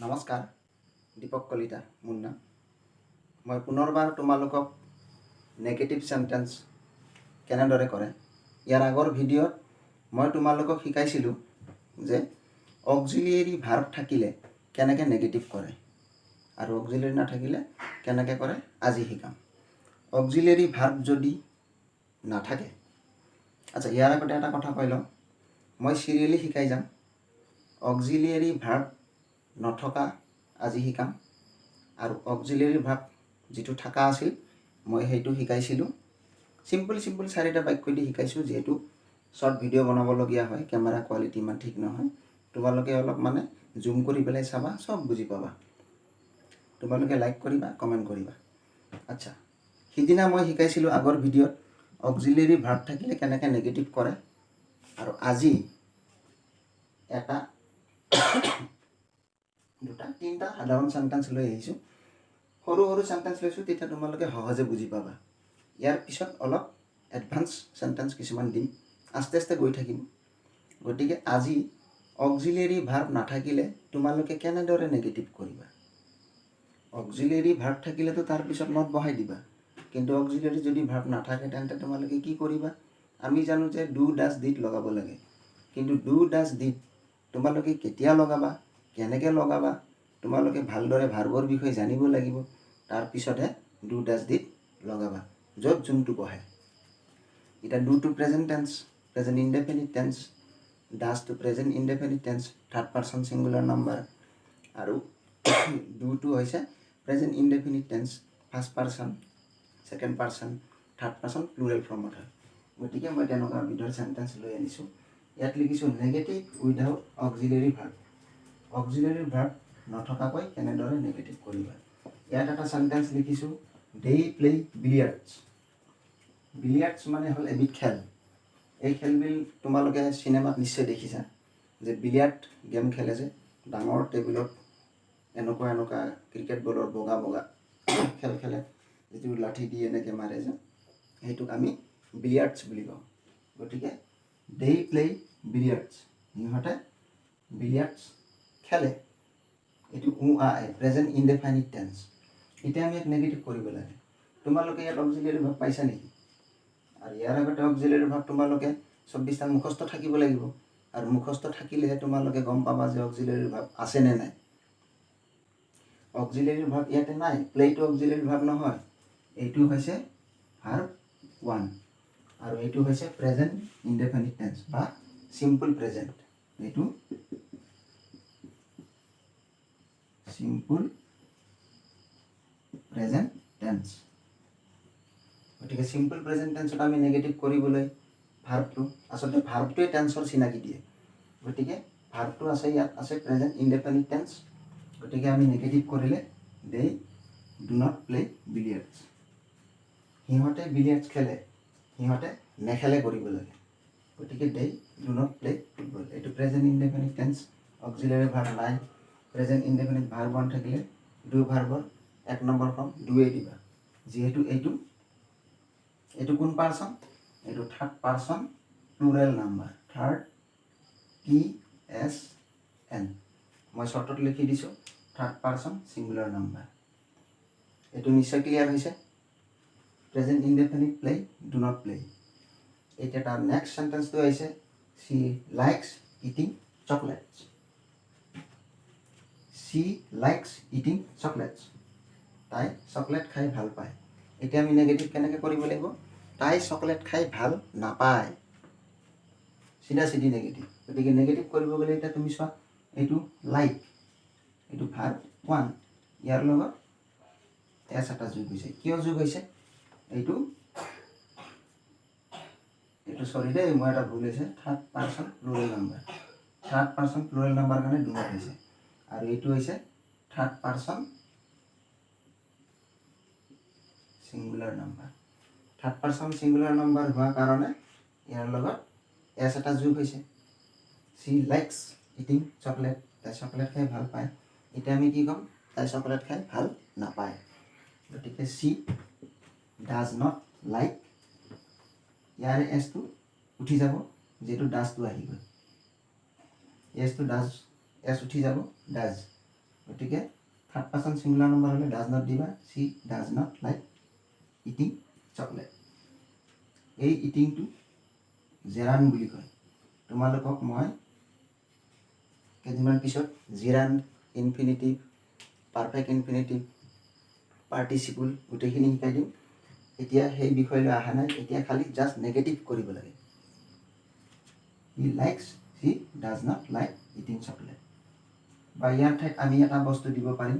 নমস্কাৰ, দীপক কলিতা মোৰ নাম। মই পুনৰবাৰ তোমালোকক নেগেটিভ সেন্টেন্স কেনেদৰে কৰে ইয়াৰ আগৰ ভিডিঅ'ত মই তোমালোকক শিকাইছিলোঁ যে অক্সিলিয়েৰী ভাৰ্ব থাকিলে কেনেকৈ নেগেটিভ কৰে আৰু অক্সিলিয়েৰী নাথাকিলে কেনেকৈ কৰে আজি শিকাম। অক্সিলিয়েৰী ভাৰ্ব যদি নাথাকে, আচ্ছা ইয়াৰ আগতে এটা কথা কৈ লওঁ, মই চিৰিয়েলি শিকাই যাম। অক্সিলিয়েৰী ভাৰ্ব নথকা আজি শিকাম আৰু অক্সিলিয়েৰী ভাৰ্ব যিটো থকা আছিল মই সেইটো শিকাইছিলোঁ। চিম্পল চাৰিটা বাক্য দি শিকাইছোঁ, যিহেতু শ্বৰ্ট ভিডিঅ' বনাবলগীয়া হয়, কেমেৰা কোৱালিটি ইমান ঠিক নহয়। তোমালোকে অলপ জুম কৰি পেলাই চাবা, চব বুজি পাবা। তোমালোকে লাইক কৰিবা, কমেণ্ট কৰিবা। আচ্ছা, সিদিনা মই শিকাইছিলোঁ আগৰ ভিডিঅ'ত অক্সিলিয়েৰী ভাৰ্ব থাকিলে কেনেকৈ নেগেটিভ কৰে, আৰু আজি এটা তিনিটা সাধাৰণ সেন্টেন্স লৈ আহিছোঁ। সৰু সেন্টেন্স লৈছোঁ, তেতিয়া তোমালোকে সহজে বুজি পাবা। ইয়াৰ পিছত অলপ এডভান্স সেন্টেন্স কিছুমান দিম, আস্তে আস্তে গৈ থাকিম। গতিকে আজি অক্সিলিয়েৰী ভাৰ্ব নাথাকিলে তোমালোকে কেনেদৰে নেগেটিভ কৰিবা। অক্সিলিয়েৰী ভাৰ্ব থাকিলেতো তাৰপিছত নট বহাই দিবা, কিন্তু অক্সিলিয়েৰী যদি ভাৰ্ব নাথাকে তেন্তে তোমালোকে কি কৰিবা। আমি জানো যে ডু ডাজ ডিড লগাব লাগে, কিন্তু ডু ডাজ ডিড তোমালোকে কেতিয়া লগাবা, কেনেকৈ লগাবা, তোমালোকে ভালদৰে ভাৰ্বৰ বিষয়ে জানিব লাগিব। তাৰপিছতহে ডু ডাজ ডিড লগাবা, য'ত যোনটো বহে। এতিয়া do to present tense, present indefinite tense, does to present indefinite tense, third person singular number, আৰু ডুটো হৈছে present indefinite tense, first person, second person, third person plural ফৰ্মত হয়। গতিকে মই তেনেকুৱা বিধৰ সেন্টেন্স লৈ আনিছোঁ। ইয়াত লিখিছোঁ নেগেটিভ উইদাউট অক্সিলিয়েৰী ভাৰ্ব। অক্সিলিয়েৰী ভাৰ্ব নথকাকৈ কেনেদৰে নেগেটিভ কৰিবা। ইয়াত এটা সেন্টেন্স লিখিছোঁ, দে প্লে বিলিয়াৰ্ডছ। বিলিয়াৰ্ডছ মানে হ'ল এবিধ খেল। এই খেলবিধ তোমালোকে চিনেমাত নিশ্চয় দেখিছা, যে বিলিয়াৰ্ড গেম খেলে, যে ডাঙৰ টেবুলত এনেকুৱা ক্ৰিকেট বলৰ বগা খেল খেলে, যিটো লাঠি দি এনেকৈ মাৰে, যে সেইটোক আমি বিলিয়াৰ্ডছ বুলি কওঁ। গতিকে দে প্লে বিলিয়াৰ্ডছ, সিহঁতে বিলিয়াৰ্ডছ খেলে। এইটো প্ৰেজেণ্ট ইনডেফাইনিট টেন্স। এতিয়া আমি ইয়াক নেগেটিভ কৰিব লাগে। তোমালোকে ইয়াত অক্সিলিয়েৰী ভাৰ্ব পাইছা নেকি? আৰু ইয়াৰ আগতে অক্সিলিয়েৰী ভাৰ্ব তোমালোকে 24টা মুখস্থ থাকিব লাগিব, আৰু মুখস্থ থাকিলেহে তোমালোকে গম পাবা যে অক্সিলিয়েৰী ভাৰ্ব আছে নে নাই। অক্সিলিয়েৰী ভাৰ্ব ইয়াতে নাই, প্লেটো অক্সিলিয়েৰী ভাৰ্ব নহয়। এইটো হৈছে ভাৰ্ব 1 আৰু এইটো হৈছে প্ৰেজেণ্ট ইনডেফিনিট টেন্স বা চিম্পল প্ৰেজেণ্ট। এইটো চিম্পল প্ৰেজেণ্ট টেন্স। গতিকে চিম্পল প্ৰেজেণ্ট টেন্সত আমি নেগেটিভ কৰিবলৈ ভাৰ্বটো, আচলতে ভাৰ্বটোৱে টেন্সৰ চিনাকি দিয়ে। গতিকে ভাৰ্বটো আছে, ইয়াত আছে প্ৰেজেণ্ট ইনডেফিনিট টেন্স। গতিকে আমি নেগেটিভ কৰিলে they do not play billiards. সিহঁতে বিলিয়াৰ্ডছ খেলে, সিহঁতে নেখেলে কৰিব লাগে। গতিকে they do not play football. এইটো প্ৰেজেণ্ট ইনডেফিনিট টেন্স, অক্সিলিয়েৰী ভাৰ্ব নাই। প্ৰেজেণ্ট ইনডেফিনিট ভাৰ্ব 1 থাকিলে ডু ভাৰ্বৰ 1 নম্বৰ ফৰ্ম ডুৱে দিবা। যিহেতু এইটো কোন পাৰ্চন, এইটো third person plural number, third PSN। মই শ্বৰ্টত লিখি দিছোঁ থাৰ্ড পাৰ্চন ছিংগুলাৰ নাম্বাৰ। এইটো নিশ্চয় ক্লিয়াৰ হৈছে। Present indefinite play, do not play. এতিয়া তাৰ নেক্সট সেন্টেন্সটো আহিছে, she likes eating chocolates. She likes eating chocolates. তাই চকলেট খাই ভাল পায়। এতিয়া আমি নেগেটিভ কেনেকৈ কৰিব লাগিব, তাই চকলেট খাই ভাল নাপায়, চিধি নেগেটিভ। গতিকে নেগেটিভ কৰিব গ'লে এতিয়া তুমি চোৱা, এইটো লাইক, এইটো ভাৰ্ব 1, ইয়াৰ লগত এছ এটা যোগ হৈছে। কিয় যোগ হৈছে, এইটো চৰি দেই, মই এটা ভুল হৈছে, third person plural number. Third person plural number কাৰণে ডু নট হৈছে, আৰু এইটো হৈছে third person singular number. Third person singular number হোৱাৰ কাৰণে ইয়াৰ লগত এছ এটা যোগ হৈছে। शी লাইকছ ইটিং চকলেট, তাই চকলেট খাই ভাল পায়। এতিয়া আমি কি ক'ম, তাই চকলেট খাই ভাল নাপায়। গতিকে शी ডাজ নট লাইক, ইয়াৰে এছটো উঠি যাব, যিহেতু ডাজটো আহি গ'ল। এছ উঠি যাব, ডাজ। গতিকে থাৰ্ড পাৰ্চন ছিংগুলাৰ নম্বৰ হ'লে ডাজ নট দিবা, she does not like eating chocolate. এই ইটিংটো জেৰান বুলি কয়। তোমালোকক মই কেইদিনমান পিছত gerund, infinitive, perfect infinitive, participle গোটেইখিনি শিকাই দিম। এতিয়া সেই বিষয়লৈ অহা নাই, এতিয়া খালি জাষ্ট নেগেটিভ কৰিব লাগে। He likes, he does not like eating chocolate. বা ইয়াৰ ঠাইত আমি এটা বস্তু দিব পাৰিম,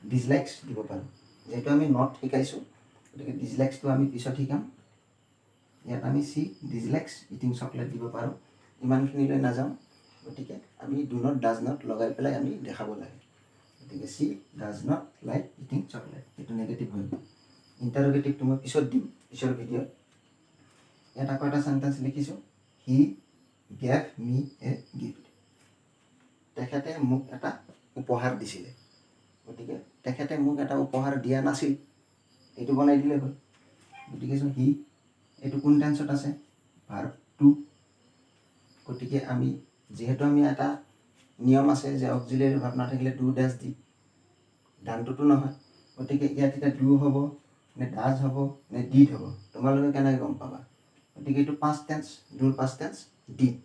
ডিছলাইকছ দিব পাৰোঁ। যিহেতু আমি নট শিকাইছোঁ, গতিকে ডিছলাইকছটো আমি পিছত শিকাম। ইয়াত আমি সি ডিছলাইকছ ইটিং চকলেট দিব পাৰোঁ। ইমানখিনিলৈ নাযাওঁ, গতিকে আমি ডু নট, ডাজ নট লগাই পেলাই আমি দেখাব লাগে। গতিকে she does not like eating chocolate, এইটো নেগেটিভ হৈ গ'ল। ইণ্টাৰোগেটিভটো মই পিছত দিম, পিছৰ ভিডিঅ'ত। ইয়াত আকৌ এটা চেণ্টেঞ্চ লিখিছোঁ, he gave me a gift. তেখেতে মোক এটা উপহাৰ দিছিলে। গতিকে তেখেতে মোক এটা উপহাৰ দিয়া নাছিল, এইটো বনাই দিলে হ'ল। গতিকে হি, এইটো কোন টেন্সত আছে? Verb two. গতিকে আমি যিহেতু আমি এটা নিয়ম আছে যে অক্সিলিয়াৰী ভাৰ্ব নাথাকিলে ডু ডেজ দি, ডানটোতো নহয়। গতিকে ইয়াত এতিয়া ডু হ'ব নে ডাজ হ'ব নে ডিড হ'ব, তোমালোকে কেনেকৈ গম পাবা? গতিকে এইটো পাষ্ট টেন্স, ডুৰ past tense did.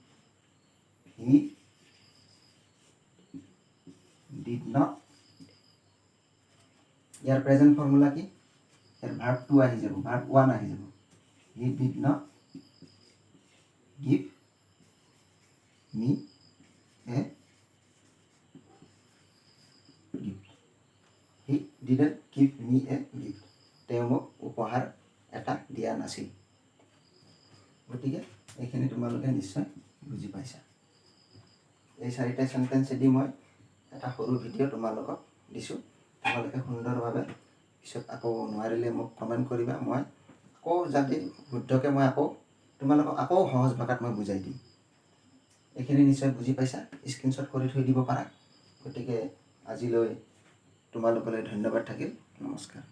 He did not. ইয়াৰ প্ৰেজেণ্ট ফৰ্মুলা কি? ইয়াৰ ভাৰ্ব টু আহি যাব, ভাৰ্ব ওৱান আহি যাব। হি did not give me a gift. He didn't give me a gift. তেওঁ মোক উপহাৰ এটা দিয়া নাছিল। গতিকে এইখিনি তোমালোকে নিশ্চয় বুজি পাইছা। এই চাৰিটা চেণ্টেঞ্চেদি মই এটা সৰু ভিডিঅ' তোমালোকক দিছোঁ। তোমালোকে সুন্দৰভাৱে পিছত আকৌ নোৱাৰিলে মোক কমেণ্ট কৰিবা। মই আকৌ যাতে শুদ্ধকৈ মই তোমালোকক আকৌ সহজ ভাষাত মই বুজাই দিম। এইখিনি নিশ্চয় বুজি পাইছা, স্ক্ৰীনশ্বট কৰি থৈ দিব পাৰা। গতিকে আজিলৈ তোমালোকলৈ ধন্যবাদ থাকিল। নমস্কাৰ।